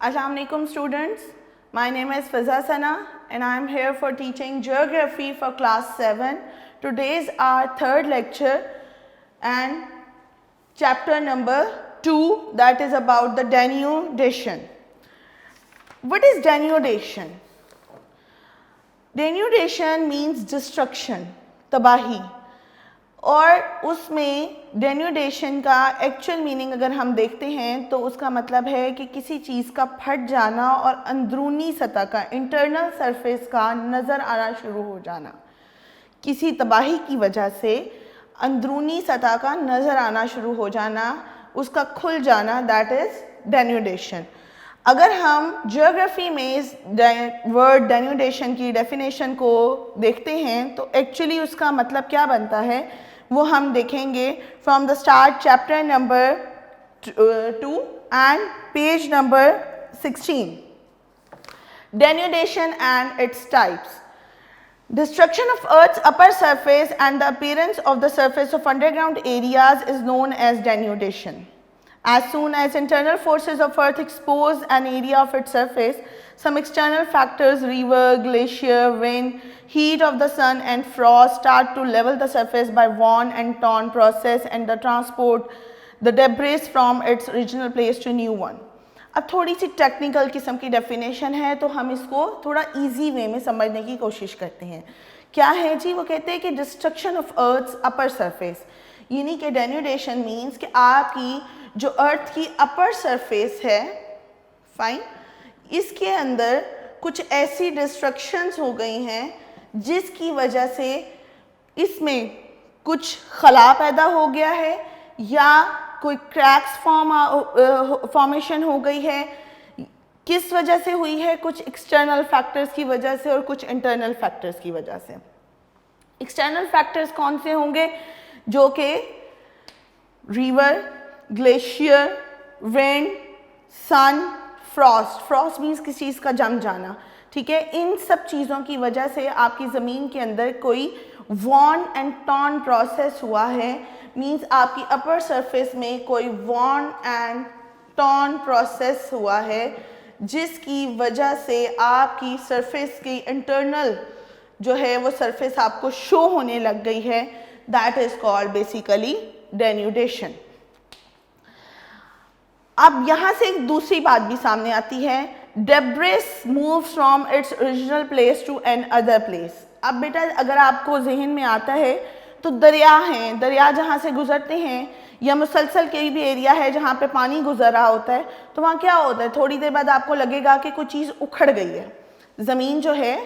Assalamu alaikum students, my name is Fiza Sana and I am here for teaching geography for class 7. Today is our third lecture and chapter number 2, that is about the denudation. What is denudation? Denudation means destruction, तबाही, और उसमें denudation का actual meaning अगर हम देखते हैं तो उसका मतलब है कि किसी चीज़ का फट जाना और अंदरूनी सतह का इंटरनल सरफेस का नज़र आना शुरू हो जाना। किसी तबाही की वजह से अंदरूनी सतह का नज़र आना शुरू हो जाना, उसका खुल जाना, दैट इज़ डेन्यूडेशन। अगर हम ज्योग्राफी में इस वर्ड डेन्यूडेशन की डेफिनेशन को देखते हैं तो एक्चुअली उसका मतलब क्या बनता है वो हम देखेंगे from the start chapter number 2 and page number 16। Denudation and its types. Destruction of Earth's upper surface and the appearance of the surface of underground areas is known as denudation. As soon as internal forces of Earth expose an area of its surface, some external factors, river, glacier, wind, heat of the sun and frost start to level the surface by worn and torn process and the transport the debris from its original place to new one. अब थोड़ी सी technical किस्म की definition है तो हम इसको थोड़ा easy way में समझने की कोशिश करते हैं। क्या है जी? वो कहते हैं कि destruction of earth's upper surface, यानी कि डेन्यूडेशन मीन्स कि आपकी जो अर्थ की अपर सरफेस है, फाइन, इसके अंदर कुछ ऐसी डिस्ट्रक्शंस हो गई हैं जिसकी वजह से इसमें कुछ खला पैदा हो गया है या कोई क्रैक्स फॉर्मेशन हो गई है। किस वजह से हुई है? कुछ एक्सटर्नल फैक्टर्स की वजह से और कुछ इंटरनल फैक्टर्स की वजह से। एक्सटर्नल फैक्टर्स कौन से होंगे? जो कि रिवर, ग्लेशियर, विंड, सन, फ्रॉस्ट। फ्रॉस्ट मीन्स किसी चीज़ का जम जाना, ठीक है। इन सब चीज़ों की वजह से आपकी ज़मीन के अंदर कोई वॉर्न एंड टॉर्न प्रोसेस हुआ है, मीन्स आपकी अपर सरफेस में कोई वॉर्न एंड टॉर्न प्रोसेस हुआ है जिसकी वजह से आपकी सरफेस की इंटरनल जो है वो सरफेस आपको शो होने लग गई है। That is called basically denudation. अब यहाँ से एक दूसरी बात भी सामने आती है, debris move from its original place to another place. अब बेटा अगर आपको जहन में आता है तो दरिया हैं, दरिया जहाँ से गुजरते हैं या मुसलसल कोई भी एरिया है जहाँ पे पानी गुजर रहा होता है तो वहाँ क्या होता है, थोड़ी देर बाद आपको लगेगा कि कोई चीज़ उखड़ गई है। ज़मीन जो है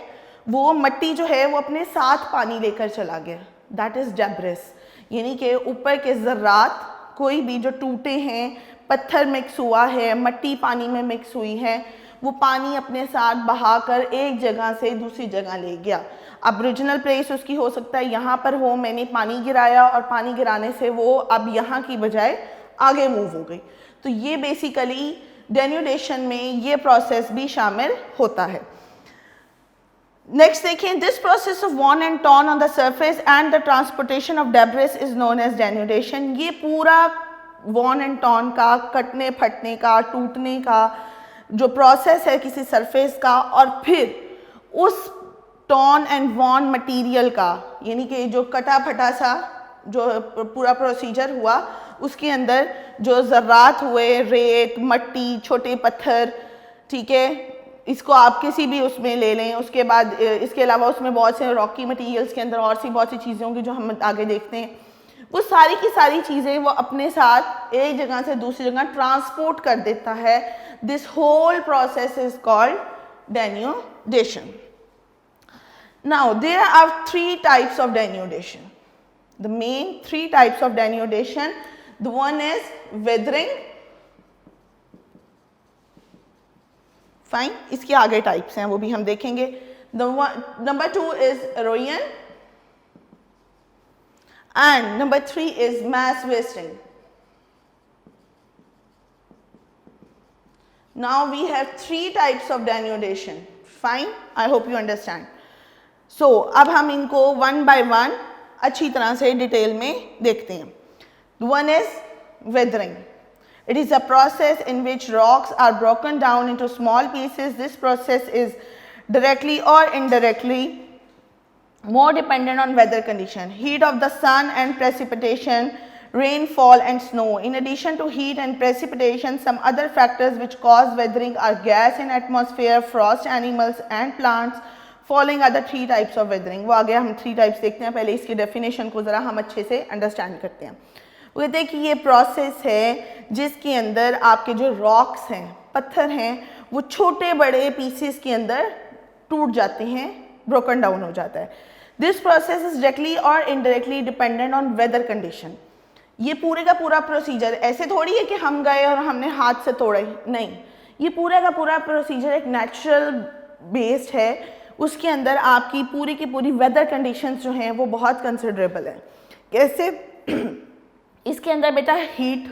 वो मट्टी जो है वो अपने साथ पानी लेकर चला गया, दैट इज़ डेब्रिस, यानी कि ऊपर के ज़र्रात कोई भी जो टूटे हैं, पत्थर मिक्स हुआ है, मट्टी पानी में मिक्स हुई है, वो पानी अपने साथ बहाकर एक जगह से दूसरी जगह ले गया। अब ओरिजिनल प्लेस उसकी हो सकता है यहाँ पर हो, मैंने पानी गिराया और पानी गिराने से वो अब यहाँ की बजाय आगे मूव हो गई। तो ये बेसिकली डेन्यूडेशन में ये प्रोसेस भी शामिल होता है। नेक्स्ट देखिए, this process of worn and torn on the surface and the transportation of debris is known as denudation. ये पूरा वॉर्न एंड टॉर्न का, कटने फटने का, टूटने का जो प्रोसेस है किसी सरफेस का, और फिर उस टॉर्न एंड वॉर्न मटेरियल का, यानी कि जो कटा फटा सा जो पूरा प्रोसीजर हुआ उसके अंदर जो ज़र्रात हुए, रेत, मट्टी, छोटे पत्थर, ठीक है, इसको आप किसी भी उसमें ले लें। उसके बाद इसके अलावा उसमें बहुत से रॉकी मटेरियल्स के अंदर और सी बहुत सी चीज़ें होंगी जो हम आगे देखते हैं। वो सारी की सारी चीज़ें वो अपने साथ एक जगह से दूसरी जगह ट्रांसपोर्ट कर देता है। This whole process is called denudation. Now there are three types of denudation. The main three types of denudation. The one is weathering. Fine. इसके आगे types हैं वो भी हम देखेंगे। Number 2 is erosion. And number 3 is mass wasting. Now we have three types of denudation. Fine, I hope you understand. So अब हम इनको one by one अच्छी तरह से डिटेल में देखते हैं। One is weathering. It is a process in which rocks are broken down into small pieces. This process is directly or indirectly more dependent on weather condition, heat of the sun and precipitation, rainfall and snow. In addition to heat and precipitation, some other factors which cause weathering are gas in atmosphere, frost, animals and plants. Following are the three types of weathering. वो आगे हम three types देखते हैं, पहले इसकी definition को ज़रा हम अच्छे से understand करते हैं। वो कहते हैं कि ये process है जिसके अंदर आपके जो rocks हैं, पत्थर हैं, वो छोटे बड़े pieces के अंदर टूट जाते हैं, broken down हो जाता है। This process is directly or indirectly dependent on weather condition. ये पूरे का पूरा प्रोसीजर ऐसे थोड़ी है कि हम गए और हमने हाथ से तोड़ा ही, नहीं, ये पूरा का पूरा प्रोसीजर एक नेचुरल बेस्ड है। उसके अंदर आपकी पूरी की पूरी वेदर कंडीशंस जो हैं वो बहुत कंसिडरेबल है। कैसे? इसके अंदर बेटा हीट,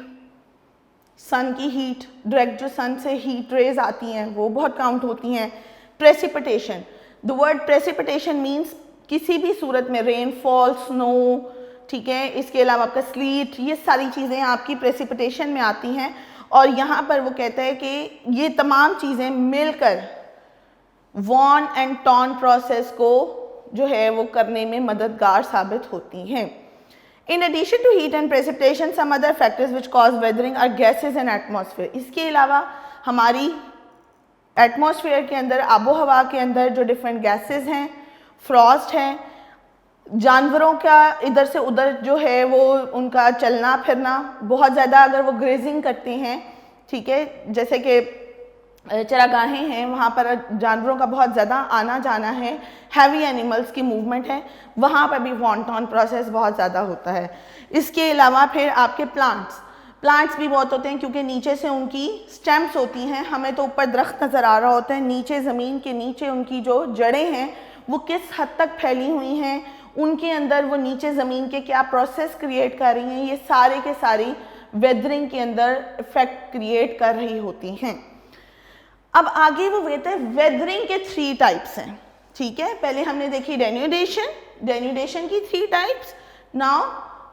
सन की हीट, डायरेक्ट जो सन से हीट रेज आती हैं वो बहुत काउंट होती हैं। Precipitation, the word precipitation means किसी भी सूरत में रेनफॉल, स्नो, ठीक है, इसके अलावा आपका स्लीट, ये सारी चीज़ें आपकी प्रेसिपिटेशन में आती हैं। और यहाँ पर वो कहता है कि ये तमाम चीज़ें मिलकर वॉन एंड टॉन प्रोसेस को जो है वो करने में मददगार साबित होती हैं। In addition to heat and precipitation some other factors which cause weathering are gases in atmosphere. इसके अलावा हमारी एटमॉस्फेयर के अंदर, आबो हवा के अंदर जो डिफरेंट गैसेज हैं, फ्रॉस्ट है, जानवरों का इधर से उधर जो है वो उनका चलना फिरना बहुत ज़्यादा, अगर वो ग्रेजिंग करते हैं, ठीक है, जैसे कि चरागाहें हैं, वहाँ पर जानवरों का बहुत ज़्यादा आना जाना है, हैवी एनिमल्स की मूवमेंट है, वहाँ पर भी वॉन टॉन प्रोसेस बहुत ज़्यादा होता है। इसके अलावा फिर आपके प्लांट्स भी बहुत होते हैं क्योंकि नीचे से उनकी स्टेम्स होती हैं, हमें तो ऊपर दरख्त नज़र आ रहा होता है, नीचे ज़मीन के नीचे उनकी जो जड़ें हैं वो किस हद तक फैली हुई हैं, उनके अंदर वो नीचे ज़मीन के क्या प्रोसेस क्रिएट कर रही हैं, ये सारे के सारी वेदरिंग के अंदर इफेक्ट क्रिएट कर रही होती हैं। अब आगे वो कहते हैं वेदरिंग के 3 टाइप्स हैं, ठीक है। पहले हमने देखी डेन्यूडेशन की 3 टाइप्स। नाउ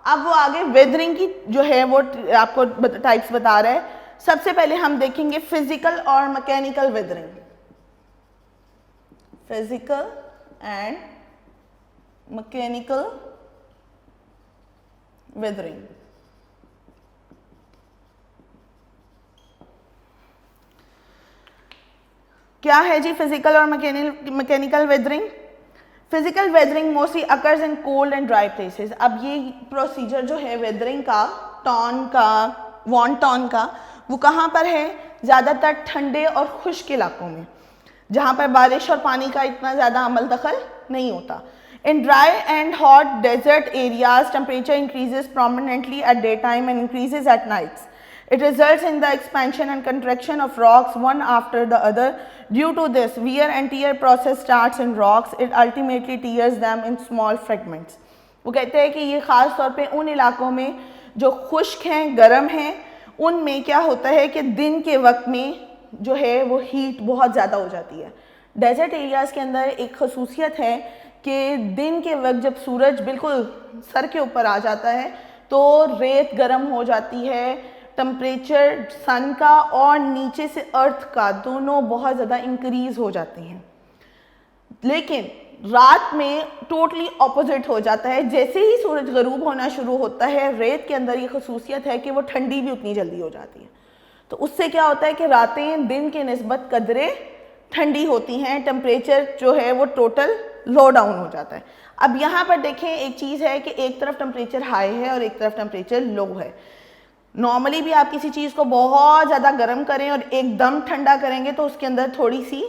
अब वो आगे वेदरिंग की जो है वो आपको टाइप्स बता रहा है। सबसे पहले हम देखेंगे फिजिकल और mechanical weathering. Physical and mechanical weathering. क्या है जी फिजिकल और mechanical weathering? Physical weathering mostly occurs in cold and dry places. अब ये प्रोसीजर जो है वेदरिंग का, टॉन का, वॉन टॉन का, वो कहाँ पर है? ज़्यादातर ठंडे और खुश्क इलाकों में, जहाँ पर बारिश और पानी का इतना ज़्यादा अमल दखल नहीं होता। In dry and hot desert areas, temperature increases prominently at daytime and increases at nights. It results in the expansion and contraction of rocks one after the other. Due to this, wear and tear process starts in rocks. It ultimately tears them in small fragments. वो कहते हैं कि ये ख़ास तौर पे उन इलाकों में जो खुश्क हैं, गर्म हैं, उनमें क्या होता है कि दिन के वक्त में जो है वो हीट बहुत ज़्यादा हो जाती है। डेजर्ट एरियाज़ के अंदर एक खसूसियत है कि दिन के वक्त जब सूरज बिल्कुल सर के ऊपर आ जाता है तो रेत गर्म हो जाती है, टेम्परेचर सन का और नीचे से अर्थ का दोनों बहुत ज़्यादा इंक्रीज़ हो जाते हैं। लेकिन रात में टोटली ऑपोजिट हो जाता है। जैसे ही सूरज गरूब होना शुरू होता है, रेत के अंदर ये खसूसियत है कि वो ठंडी भी उतनी जल्दी हो जाती है। तो उससे क्या होता है कि रातें दिन के निस्बत कदरे ठंडी होती हैं, टेम्परेचर जो है वो टोटल लो डाउन हो जाता है। अब यहाँ पर देखें, एक चीज़ है कि एक तरफ टेम्परेचर हाई है और एक तरफ टेम्परेचर लो है। नॉर्मली भी आप किसी चीज़ को बहुत ज़्यादा गर्म करें और एकदम ठंडा करेंगे तो उसके अंदर थोड़ी सी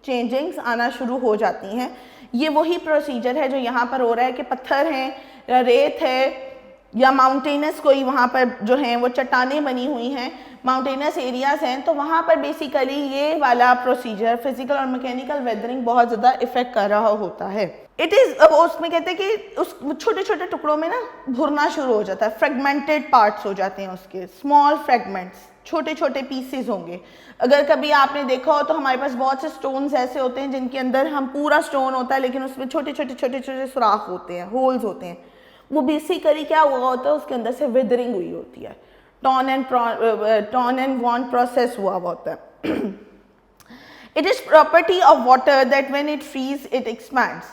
चेंजिंग्स आना शुरू हो जाती हैं। ये वही प्रोसीजर है जो यहाँ पर हो रहा है कि पत्थर हैं या रेत है या माउंटेनस कोई वहाँ पर जो हैं वो चट्टानें बनी हुई हैं, माउंटेनस एरियाज़ हैं, तो वहाँ पर बेसिकली ये वाला प्रोसीजर फिजिकल और मैकेनिकल वेदरिंग बहुत ज़्यादा इफेक्ट कर रहा होता है। इट इज़ उसमें कहते हैं कि उस छोटे छोटे टुकड़ों में ना भुरना शुरू हो जाता है, फ्रेगमेंटेड पार्ट्स हो जाते हैं उसके, स्मॉल फ्रेगमेंट्स, छोटे छोटे पीसेस होंगे। अगर कभी आपने देखा हो तो हमारे पास बहुत से स्टोन्स ऐसे होते हैं जिनके अंदर हम पूरा स्टोन होता है लेकिन उसमें छोटे छोटे सुराख होते हैं, होल्स होते हैं। वो बेसिकली क्या हुआ होता है, उसके अंदर से वेदरिंग हुई होती है, टॉर्न एंड वॉन प्रोसेस हुआ होता है। It is property of water that when it freeze it expands.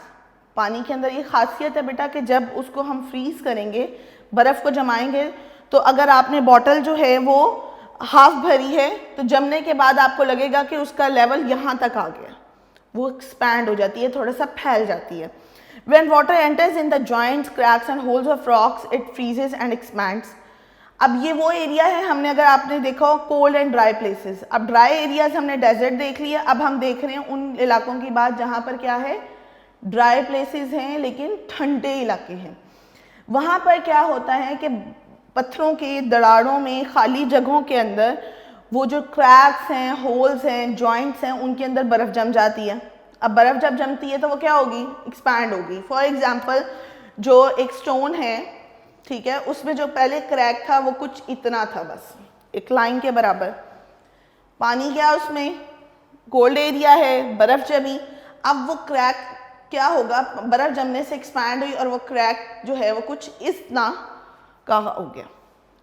पानी के अंदर ये खासियत है बेटा कि जब उसको हम फ्रीज करेंगे, बर्फ़ को जमाएंगे, तो अगर आपने बॉटल जो है वो हाफ भरी है तो जमने के बाद आपको लगेगा कि उसका लेवल यहाँ तक आ गया, वो एक्सपैंड हो जाती है, थोड़ा सा फैल जाती है। When water enters in the joints, cracks and holes of rocks, it freezes and expands. अब ये वो एरिया है, हमने अगर आपने देखा हो कोल्ड एंड ड्राई प्लेसेस। अब ड्राई एरियाज हमने डेजर्ट देख लिया, अब हम देख रहे हैं उन इलाकों की बात जहाँ पर क्या है, ड्राई प्लेसेस हैं लेकिन ठंडे इलाके हैं। वहाँ पर क्या होता है कि पत्थरों के दरारों में, खाली जगहों के अंदर वो जो क्रैक्स हैं, होल्स हैं, जॉइंट्स हैं, उनके अंदर बर्फ़ जम जाती है। अब बर्फ़ जब जमती है तो वो क्या होगी, एक्सपैंड होगी। फॉर एग्जांपल जो एक स्टोन है, ठीक है, उसमें जो पहले क्रैक था वो कुछ इतना था, बस एक लाइन के बराबर। पानी गया उसमें, कोल्ड एरिया है, बर्फ़ जमी, अब वो क्रैक क्या होगा, बर्फ़ जमने से एक्सपैंड हुई और वो क्रैक जो है वो कुछ इतना का हो गया।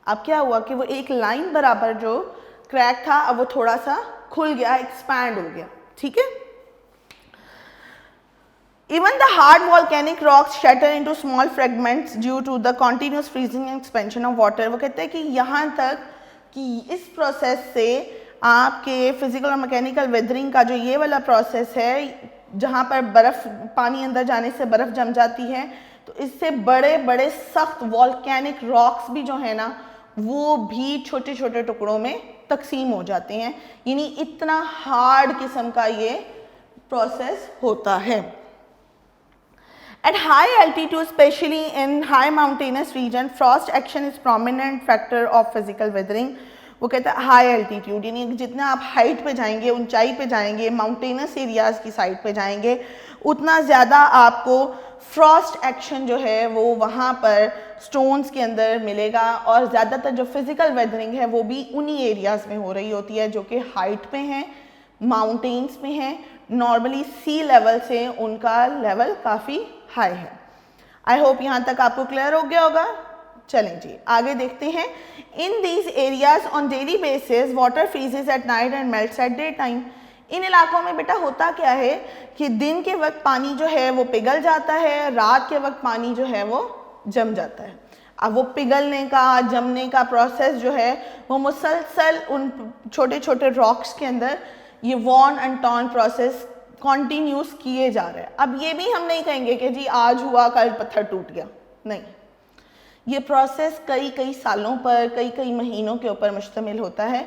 अब क्या हुआ कि वो एक लाइन बराबर जो क्रैक था अब वो थोड़ा सा खुल गया, एक्सपैंड हो गया, ठीक है। Even the hard volcanic rocks shatter into small fragments due to the continuous freezing and expansion of water। वो कहते हैं कि यहाँ तक कि इस प्रोसेस से आपके फिजिकल और मैकेनिकल वेदरिंग का जो ये वाला प्रोसेस है, जहाँ पर बर्फ़, पानी अंदर जाने से बर्फ़ जम जाती है, तो इससे बड़े बड़े सख्त वॉल्केनिक रॉक्स भी जो है ना, वो भी छोटे छोटे टुकड़ों में तकसीम हो जाते हैं। यानी इतना हार्ड किस्म का ये प्रोसेस होता है। At high altitude, especially in high mountainous region, frost action is prominent factor of physical weathering। वो कहता है हाई एल्टीट्यूड, यानी जितना आप हाइट पे जाएंगे, ऊंचाई पे जाएंगे, माउंटेनस एरियाज़ की साइड पे जाएंगे, उतना ज़्यादा आपको फ्रॉस्ट एक्शन जो है वो वहाँ पर स्टोन्स के अंदर मिलेगा। और ज़्यादातर जो फिज़िकल वेदरिंग है वो भी उन्हीं एरियाज़ में हो रही होती है जो कि हाइट पे हैं, माउंटेन्स में हैं। नॉर्मली सी लेवल से उनका लेवल काफ़ी हाई है। आई होप यहाँ तक आपको क्लियर हो गया होगा। चलें जी आगे देखते हैं। In these areas on daily basis water freezes at night and melts at day time. इन इलाकों में बेटा होता क्या है कि दिन के वक्त पानी जो है वो पिघल जाता है, रात के वक्त पानी जो है वो जम जाता है। अब वो पिघलने का, जमने का प्रोसेस जो है वो मुसलसल उन छोटे छोटे रॉक्स के अंदर ये worn and torn process continues किए जा रहे हैं। अब ये भी हम नहीं कहेंगे कि जी आज हुआ कल पत्थर टूट गया, नहीं, ये प्रोसेस कई कई सालों पर, कई कई महीनों के ऊपर मुश्तमिल होता है।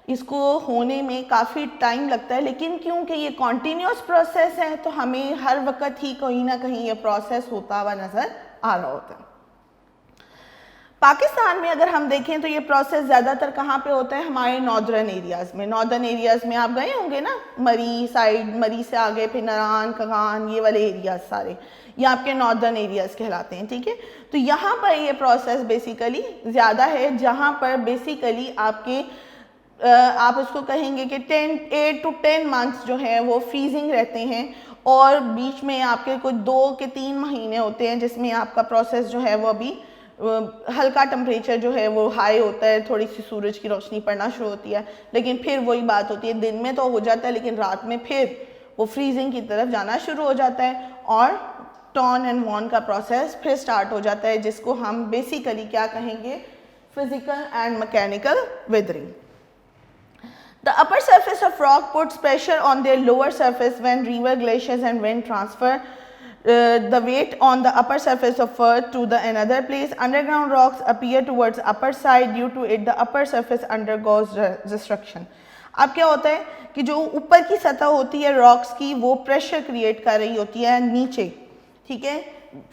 इसको होने में काफ़ी टाइम लगता है, लेकिन क्योंकि ये कॉन्टीन्यूस प्रोसेस है तो हमें हर वक्त ही कहीं ना कहीं ये प्रोसेस होता हुआ नज़र आ रहा होता है। पाकिस्तान में अगर हम देखें तो ये प्रोसेस ज़्यादातर कहाँ पे होता है, हमारे नॉर्दर्न एरियाज़ में। नॉर्दर्न एरियाज़ में आप गए होंगे ना, मरी साइड, मरी से आगे फिर नारान, कगान, ये वाले एरियाज़ सारे ये आपके नॉर्दर्न एरियाज़ कहलाते हैं, ठीक है। तो यहाँ पर ये प्रोसेस बेसिकली ज़्यादा है, जहाँ पर बेसिकली आपके आप उसको कहेंगे कि 8 to 10 मंथ्स जो है वो फ्रीजिंग रहते हैं, और बीच में आपके कुछ 2 के 3 महीने होते हैं जिसमें आपका प्रोसेस जो है वो अभी हल्का टेम्परेचर जो है वो हाई होता है, थोड़ी सी सूरज की रोशनी पड़ना शुरू होती है, लेकिन फिर वही बात होती है, दिन में तो हो जाता है लेकिन रात में फिर वो फ्रीजिंग की तरफ जाना शुरू हो जाता है और टॉर्न एंड वॉर्न का प्रोसेस फिर स्टार्ट हो जाता है, जिसको हम बेसिकली क्या कहेंगे, physical and mechanical weathering. The upper surface of rock puts pressure on their lower surface when river, glaciers and wind transfer the weight on the upper surface of earth to the another place. Underground rocks appear towards upper side, due to it the upper surface undergoes destruction। अब क्या होता है कि जो ऊपर की सतह होती है रॉक्स की, वो प्रेशर क्रिएट कर रही होती है नीचे, ठीक है।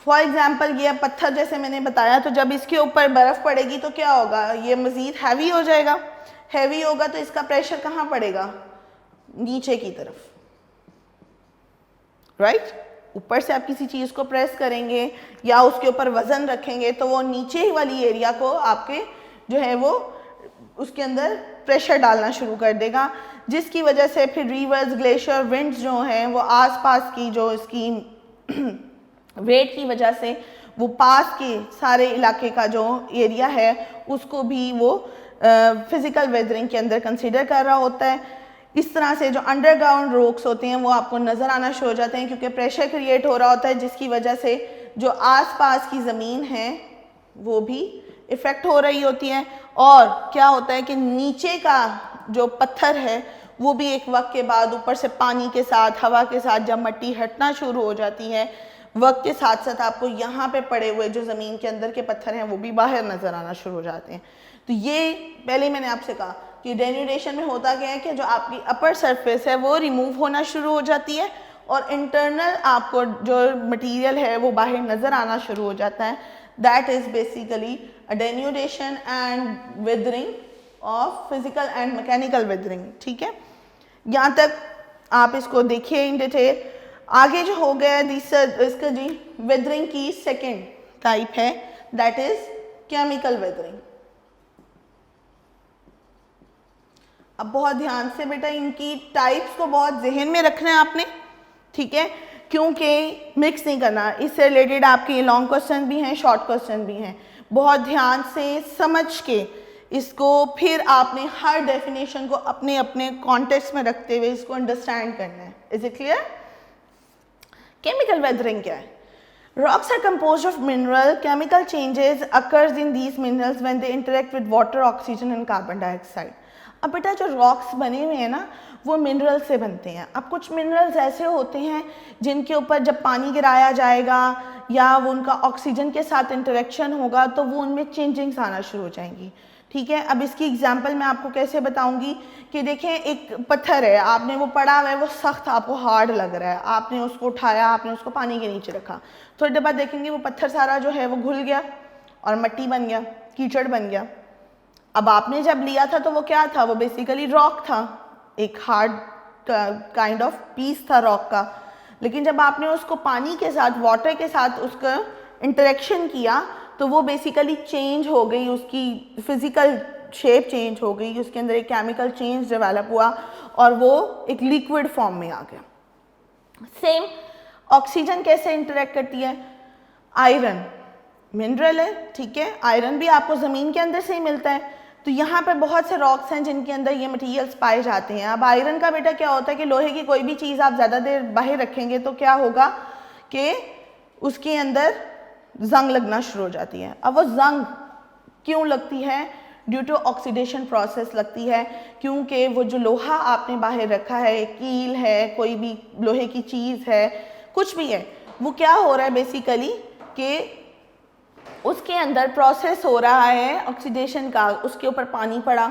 फॉर एग्जाम्पल ये पत्थर जैसे मैंने बताया, तो जब इसके ऊपर बर्फ़ पड़ेगी तो क्या होगा, ये मज़ीद हैवी हो जाएगा। हैवी होगा तो इसका प्रेशर कहाँ पड़ेगा, नीचे की तरफ, राइट। ऊपर से आप किसी चीज़ को प्रेस करेंगे या उसके ऊपर वज़न रखेंगे तो वो नीचे वाली एरिया को आपके जो है वो उसके अंदर प्रेशर डालना शुरू कर देगा, जिसकी वजह से फिर रिवर्स, ग्लेशियर, विंड्स जो हैं वो आसपास की जो इसकी वेट की वजह से वो पास के सारे इलाके का जो एरिया है उसको भी वो फिजिकल वेदरिंग के अंदर कंसीडर कर रहा होता है। इस तरह से जो अंडरग्राउंड रॉक्स होते हैं वो आपको नज़र आना शुरू हो जाते हैं, क्योंकि प्रेशर क्रिएट हो रहा होता है, जिसकी वजह से जो आसपास की ज़मीन है वो भी इफ़ेक्ट हो रही होती है। और क्या होता है कि नीचे का जो पत्थर है वो भी एक वक्त के बाद ऊपर से पानी के साथ, हवा के साथ जब मिट्टी हटना शुरू हो जाती है, वक्त के साथ साथ आपको यहाँ पे पड़े हुए जो ज़मीन के अंदर के पत्थर हैं वो भी बाहर नज़र आना शुरू हो जाते हैं। तो ये पहले मैंने आपसे कहा कि डेन्यूडेशन में होता क्या है कि जो आपकी अपर सरफेस है वो रिमूव होना शुरू हो जाती है और इंटरनल आपको जो मटेरियल है वो बाहर नज़र आना शुरू हो जाता है। That is basically a denudation and weathering of physical and mechanical weathering. ठीक है, यहाँ तक आप इसको देखिए इन डिटेल। आगे जो हो गया इसका जी वेदरिंग की सेकेंड टाइप है, दैट इज केमिकल वेदरिंग। अब बहुत ध्यान से बेटा इनकी टाइप्स को बहुत जहन में रखना है आपने, ठीक है, क्योंकि मिक्स नहीं करना। इससे रिलेटेड आपके लॉन्ग क्वेश्चन भी हैं, शॉर्ट क्वेश्चन भी हैं। बहुत ध्यान से समझ के इसको फिर आपने हर डेफिनेशन को अपने अपने कॉन्टेक्स्ट में रखते हुए इसको अंडरस्टैंड करना है। Is it clear? Chemical weathering क्या है? Rocks are composed of mineral. Chemical changes occurs in these minerals when they interact with water, oxygen and carbon dioxide. अब बेटा जो रॉक्स बने हुए हैं ना वो मिनरल से बनते हैं। अब कुछ मिनरल्स ऐसे होते हैं जिनके ऊपर जब पानी गिराया जाएगा या वो उनका ऑक्सीजन के साथ इंटरेक्शन होगा तो वो उनमें चेंजिंग्स आना शुरू हो जाएंगी। ठीक है, अब इसकी एग्जांपल मैं आपको कैसे बताऊंगी कि देखें एक पत्थर है, आपने वो पड़ा हुआ है, वो सख्त आपको हार्ड लग रहा है, आपने उसको उठाया, आपने उसको पानी के नीचे रखा, थोड़ी देर बाद देखेंगे वो पत्थर सारा जो है वो घुल गया और मिट्टी बन गया, कीचड़ बन गया। अब आपने जब लिया था तो वो क्या था? वो बेसिकली रॉक था, एक हार्ड काइंड ऑफ पीस था रॉक का। लेकिन जब आपने उसको पानी के साथ, वाटर के साथ उसका इंटरेक्शन किया तो वो बेसिकली चेंज हो गई, उसकी फिजिकल शेप चेंज हो गई, उसके अंदर एक केमिकल चेंज डेवलप हुआ और वो एक लिक्विड फॉर्म में आ गया। सेम ऑक्सीजन कैसे इंटरेक्ट करती है? आयरन मिनरल है, ठीक है, आयरन भी आपको ज़मीन के अंदर से ही मिलता है। तो यहाँ पर बहुत से रॉक्स हैं जिनके अंदर ये मटेरियल्स पाए जाते हैं। अब आयरन का बेटा क्या होता है कि लोहे की कोई भी चीज़ आप ज़्यादा देर बाहर रखेंगे तो क्या होगा कि उसके अंदर जंग लगना शुरू हो जाती है। अब वो जंग क्यों लगती है? ड्यू टू ऑक्सीडेशन प्रोसेस लगती है, क्योंकि वो जो लोहा आपने बाहर रखा है, कील है, कोई भी लोहे की चीज़ है, कुछ भी है, वो क्या हो रहा है बेसिकली कि उसके अंदर प्रोसेस हो रहा है ऑक्सीडेशन का। उसके ऊपर पानी पड़ा,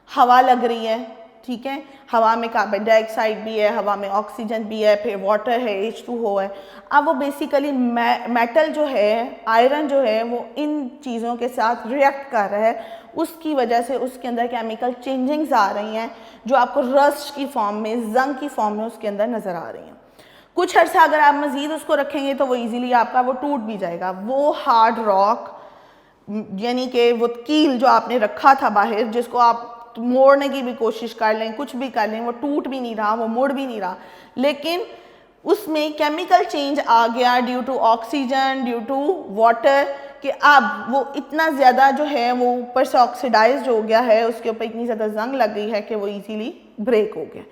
हवा लग रही है, ठीक है, हवा में कार्बन डाइऑक्साइड भी है, हवा में ऑक्सीजन भी है, फिर वाटर है, H2O है। अब वो बेसिकली मेटल जो है, आयरन जो है, वो इन चीज़ों के साथ रिएक्ट कर रहा है, उसकी वजह से उसके अंदर केमिकल चेंजिंग्स आ रही हैं जो आपको रस्ट की फॉर्म में, जंग की फॉर्म में उसके अंदर नज़र आ रही हैं। कुछ अर्सा अगर आप मज़ीद उसको रखेंगे तो वो ईज़िली आपका वो टूट भी जाएगा। वो हार्ड रॉक यानी कि वो कील जो आपने रखा था बाहर, जिसको आप मोड़ने की भी कोशिश कर लें, कुछ भी कर लें, वो टूट भी नहीं रहा, वो मुड़ भी नहीं रहा, लेकिन उसमें केमिकल चेंज आ गया due to oxygen, due to water, कि अब वो इतना ज़्यादा जो है वो ऊपर से ऑक्सीडाइज्ड हो गया है, उसके ऊपर इतनी ज़्यादा जंग लग गई है कि वो इजीली ब्रेक हो गया।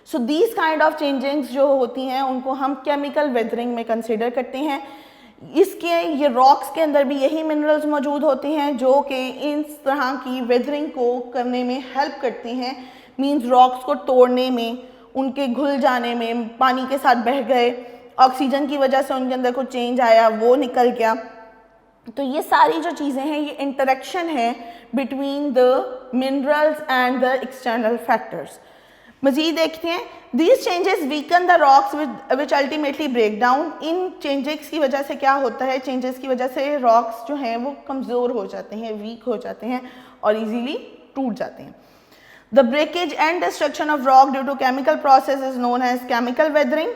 So these kind of changings जो होती हैं उनको हम केमिकल वेदरिंग में कंसिडर करते हैं। इसके ये रॉक्स के अंदर भी यही मिनरल्स मौजूद होते हैं जो कि इस तरह की वेदरिंग को करने में हेल्प करते हैं। मींस रॉक्स को तोड़ने में, उनके घुल जाने में, पानी के साथ बह गए, ऑक्सीजन की वजह से उनके अंदर कुछ चेंज आया, वो निकल गया। तो ये सारी जो चीज़ें हैं ये इंटरेक्शन है between the minerals and the external factors. मज़ीद देखते हैं, these changes weaken the rocks which ultimately break down. इन चेंजेस की वजह से क्या होता है? चेंजेस की वजह से रॉक्स जो हैं वो कमज़ोर हो जाते हैं, वीक हो जाते हैं और इजीली टूट जाते हैं। The breakage and destruction of rock due to chemical process is known as chemical weathering.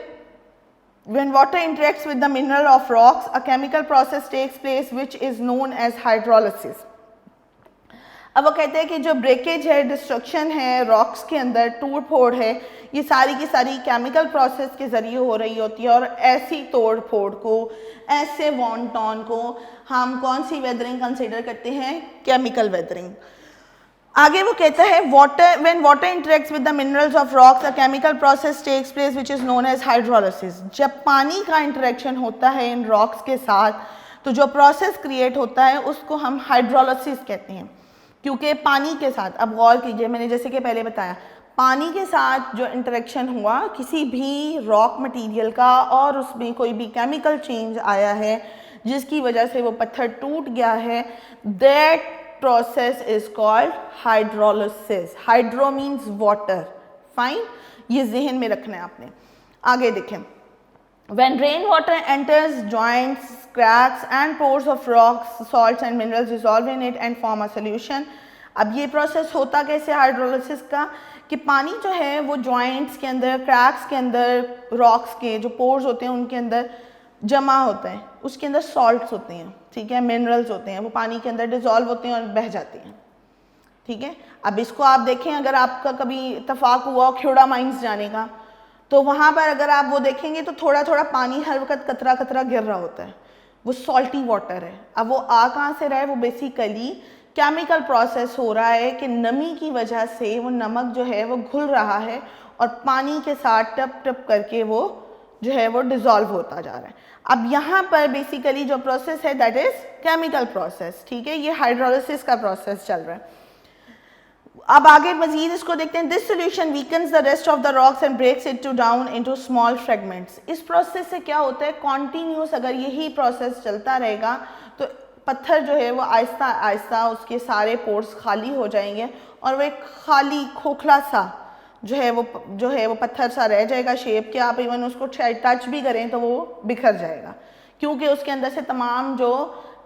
When water interacts with the mineral of rocks, a chemical process takes place which is known as hydrolysis. अब वो कहते हैं कि जो breakage है, destruction है, rocks के अंदर टूट फोड़ है, ये सारी की सारी केमिकल प्रोसेस के ज़रिए हो रही होती है। और ऐसी तोड़ फोड़ को, ऐसे वॉन्टॉन को हम कौन सी वेदरिंग कंसिडर करते हैं? Chemical weathering. आगे वो कहता है water, when water interacts with the minerals of rocks a chemical process takes place which is known as hydrolysis. जब पानी का इंटरेक्शन होता है इन रॉक्स के साथ तो जो प्रोसेस क्रिएट होता है उसको हम हाइड्रोलिसिस कहते हैं, क्योंकि पानी के साथ, अब गौर कीजिए, मैंने जैसे कि पहले बताया, पानी के साथ जो इंटरेक्शन हुआ किसी भी रॉक मटेरियल का और उसमें कोई भी केमिकल चेंज आया है जिसकी वजह से वो पत्थर टूट गया है, that process is called hydrolysis. Hydro means water. Fine, ये ज़हन में रखना है आपने। आगे देखें, when rain water enters joints, cracks and pores of rocks, salts and minerals dissolve in it and form a solution. अब ये प्रोसेस होता कैसे हाइड्रोलिसिस का, कि पानी जो है वो जॉइंट्स के अंदर, क्रैक्स के अंदर, रॉक्स के जो पोर्स होते हैं उनके अंदर जमा होता है, उसके अंदर सॉल्ट्स होते हैं, ठीक है, मिनरल्स होते हैं, वो पानी के अंदर डिजॉल्व होते हैं और बह जाते हैं, ठीक है। अब इसको आप देखें, अगर आपका कभी इत्तेफाक हुआ खेड़ा माइंस जाने का, तो वहाँ पर अगर आप वो देखेंगे तो थोड़ा थोड़ा पानी हर वक्त कतरा कतरा गिर रहा होता है, वो सॉल्टी वाटर है। अब वो आ कहाँ से रहा है, वो बेसिकली केमिकल प्रोसेस हो रहा है कि नमी की वजह से वो नमक जो है वो घुल रहा है और पानी के साथ टप टप करके वो जो है वो डिज़ोल्व होता जा रहा है। अब यहाँ पर बेसिकली जो प्रोसेस है दैट इज केमिकल प्रोसेस, ठीक है, ये हाइड्रोलिसिस का प्रोसेस चल रहा है। अब आगे मजीद इसको देखते हैं। This solution weakens the rest of the rocks and breaks it to down into small fragments. इस प्रोसेस से क्या होता है, कॉन्टीन्यूस अगर यही प्रोसेस चलता रहेगा तो पत्थर जो है वो आहिस्ता आहिस्ता उसके सारे पोर्स खाली हो जाएंगे और वो एक खाली खोखला सा जो है वो पत्थर सा रह जाएगा शेप के, आप इवन उसको टच भी करें तो वो बिखर जाएगा, क्योंकि उसके अंदर से तमाम जो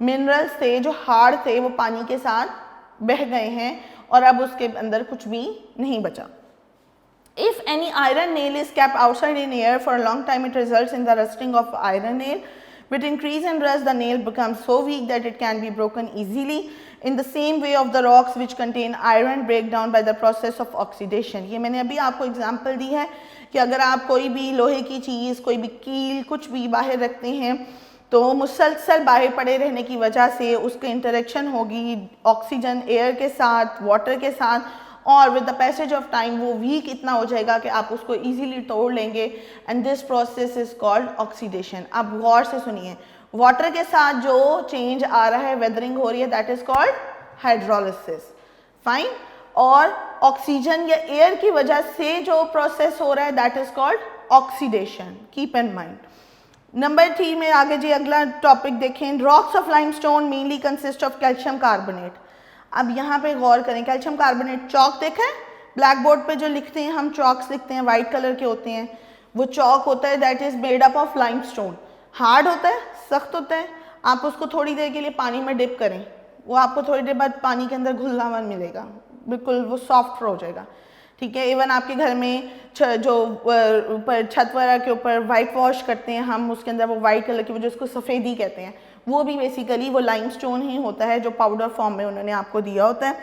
मिनरल्स थे, जो हार्ड थे, वो पानी के साथ बह गए हैं और अब उसके अंदर कुछ भी नहीं बचा। If any iron nail is kept outside in air for a long time, it results in the rusting of iron nail. With increase in rust, the nail becomes so weak that it can be broken easily. In the same way of the rocks which contain iron break down by the process of oxidation. ये मैंने अभी आपको example दी है कि अगर आप कोई भी लोहे की चीज़, कोई भी कील, कुछ भी बाहर रखते हैं तो मुसलसल बाहर पड़े रहने की वजह से उसकी इंटरेक्शन होगी ऑक्सीजन एयर के साथ, वाटर के साथ, और with the passage of time वो वीक इतना हो जाएगा कि आप उसको इजीली तोड़ लेंगे, and this process is called oxidation. अब गौर से सुनिए, वाटर के साथ जो चेंज आ रहा है, वेदरिंग हो रही है, that is called hydrolysis, fine. और ऑक्सीजन या एयर की वजह से जो प्रोसेस हो रहा है that is called oxidation, keep in mind. Number 3 में आगे जी अगला टॉपिक देखें। Rocks of limestone mainly consist of calcium carbonate. अब यहाँ पे गौर करें, कैल्शियम कार्बोनेट चौक देखा है, ब्लैक बोर्ड पे जो लिखते हैं हम, चौक्स लिखते हैं, वाइट कलर के होते हैं, वो चौक होता है that is made up of limestone. Hard होता है, सख्त होता है, आप उसको थोड़ी देर के लिए पानी में डिप करें, वो आपको थोड़ी देर बाद पानी के अंदर घुलनापन मिलेगा, बिल्कुल वो सॉफ्ट हो जाएगा, ठीक है। इवन आपके घर में जो ऊपर छत वगैरह के ऊपर वाइट वॉश करते हैं हम, उसके अंदर वो वाइट कलर की वजह, उसको सफ़ेदी कहते हैं, वो भी बेसिकली वो लाइमस्टोन ही होता है जो पाउडर फॉर्म में उन्होंने आपको दिया होता है,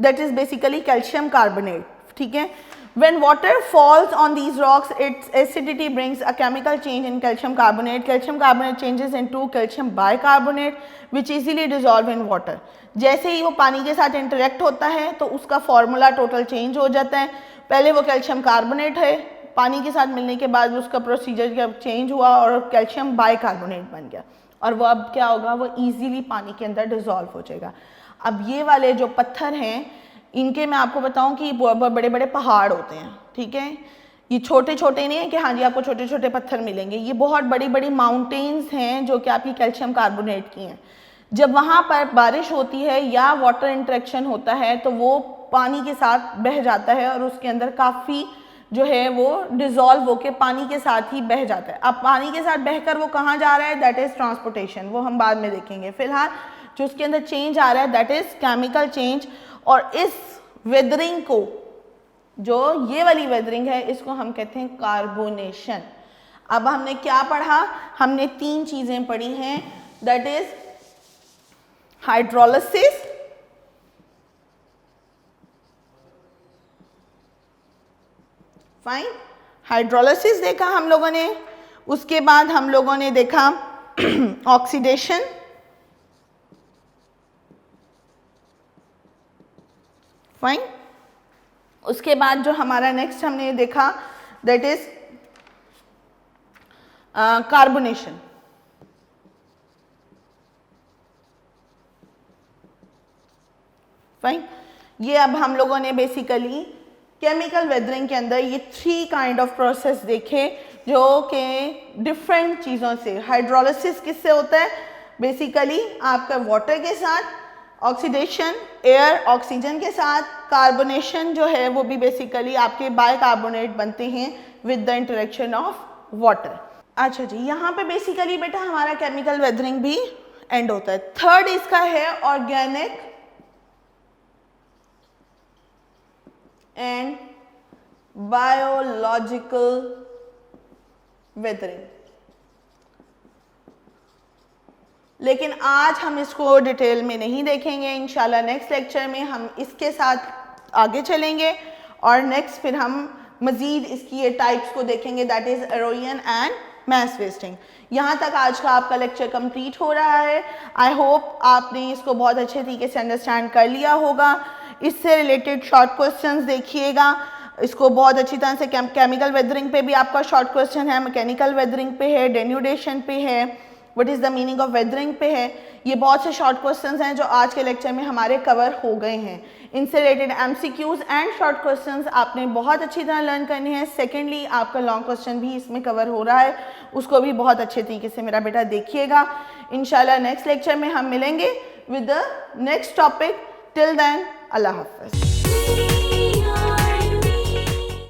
that is basically calcium carbonate, ठीक है। When water falls on these rocks, its acidity brings a chemical change in calcium carbonate. Calcium carbonate changes into calcium bicarbonate, which easily dissolve in water. जैसे ही वो पानी के साथ interact होता है तो उसका फॉर्मूला टोटल चेंज हो जाता है। पहले वो कैल्शियम कार्बोनेट है, पानी के साथ मिलने के बाद उसका प्रोसीजर जब चेंज हुआ और कैल्शियम बाइकार्बोनेट बन गया, और वो अब क्या होगा, वो ईजीली पानी के अंदर डिजॉल्व हो जाएगा। अब ये वाले जो पत्थर हैं, इनके मैं आपको बताऊं कि बड़े बड़े पहाड़ होते हैं, ठीक है, ये छोटे छोटे नहीं है कि हाँ जी आपको छोटे छोटे पत्थर मिलेंगे, ये बहुत बड़ी बड़ी माउंटेन्स हैं जो कि आपकी कैल्शियम कार्बोनेट की हैं। जब वहाँ पर बारिश होती है या वाटर इंटरेक्शन होता है तो वो पानी के साथ बह जाता है और उसके अंदर काफ़ी जो है वो डिज़ोल्व होके पानी के साथ ही बह जाता है। अब पानी के साथ बहकर वो कहाँ जा रहा है, दैट इज़ ट्रांसपोर्टेशन, वो हम बाद में देखेंगे। फिलहाल जो उसके अंदर चेंज आ रहा है दैट इज़ केमिकल चेंज, और इस वेदरिंग को, जो ये वाली वेदरिंग है, इसको हम कहते हैं कार्बोनेशन। अब हमने क्या पढ़ा, हमने 3 चीज़ें पढ़ी हैं, that is hydrolysis, fine, hydrolysis देखा हम लोगों ने, उसके बाद हम लोगों ने देखा ऑक्सीडेशन, फाइन। उसके बाद जो हमारा नेक्स्ट हमने देखा दैट इज कार्बोनेशन। फाइन, ये अब हम लोगों ने बेसिकली केमिकल वेदरिंग के अंदर ये 3 काइंड ऑफ प्रोसेस देखे जो कि डिफरेंट चीज़ों से, हाइड्रोलिसिस किससे होता है, बेसिकली आपका वाटर के साथ, ऑक्सीडेशन एयर ऑक्सीजन के साथ, कार्बोनेशन जो है वो भी बेसिकली आपके बाइकार्बोनेट बनते हैं with the interaction of water. अच्छा जी, यहाँ पे बेसिकली बेटा हमारा केमिकल वेदरिंग भी एंड होता है। थर्ड इसका है ऑर्गेनिक एंड बायोलॉजिकल वेदरिंग, लेकिन आज हम इसको डिटेल में नहीं देखेंगे। इंशाल्लाह नेक्स्ट लेक्चर में हम इसके साथ आगे चलेंगे और नेक्स्ट फिर हम मज़ीद इसकी ये टाइप्स को देखेंगे, that is halogen and mess wasting. यहाँ तक आज का आपका लेक्चर कंप्लीट हो रहा है। आई होप आपने इसको बहुत अच्छे तरीके से अंडरस्टैंड कर लिया होगा। इससे रिलेटेड शॉर्ट क्वेश्चंस देखिएगा, इसको बहुत अच्छी तरह से केमिकल वेदरिंग पे भी आपका शॉर्ट क्वेश्चन है, मैकेनिकल वेदरिंग पे है, डेन्यूडेशन पे है, what is the meaning of weathering पे है। ये बहुत से शॉर्ट क्वेश्चंस हैं जो आज के लेक्चर में हमारे कवर हो गए हैं। इनसे related MCQs and short questions आपने बहुत अच्छी तरह लर्न करने हैं। सेकेंडली आपका लॉन्ग क्वेश्चन भी इसमें कवर हो रहा है, उसको भी बहुत अच्छे तरीके से मेरा बेटा देखिएगा। इंशाल्लाह नेक्स्ट लेक्चर में हम मिलेंगे with the next topic. Till then अल्लाह हाफ़िज़।